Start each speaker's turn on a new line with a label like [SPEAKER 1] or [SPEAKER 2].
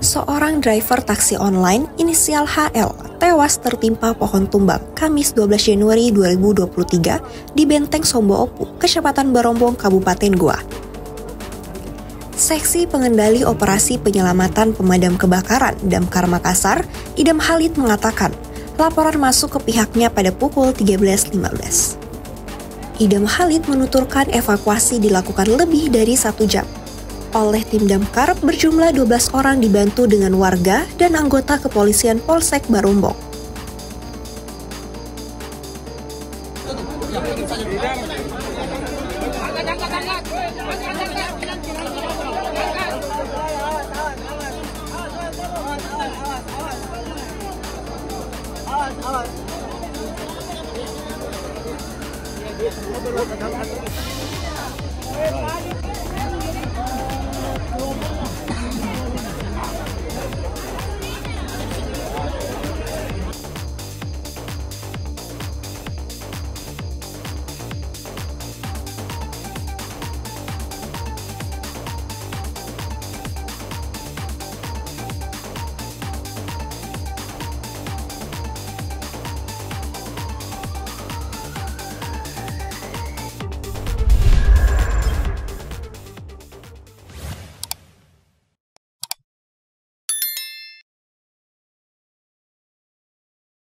[SPEAKER 1] Seorang driver taksi online inisial HL tewas tertimpa pohon tumbang Kamis 12 Januari 2023 di Benteng Sombo Opu, Kecamatan Barombong, Kabupaten Goa. Seksi Pengendali Operasi Penyelamatan Pemadam Kebakaran Damkar Makassar, Idam Halid mengatakan, laporan masuk ke pihaknya pada pukul 13.15. Idam Halid menuturkan evakuasi dilakukan lebih dari 1 jam. Oleh tim damkar berjumlah 12 orang dibantu dengan warga dan anggota kepolisian Polsek Barombong.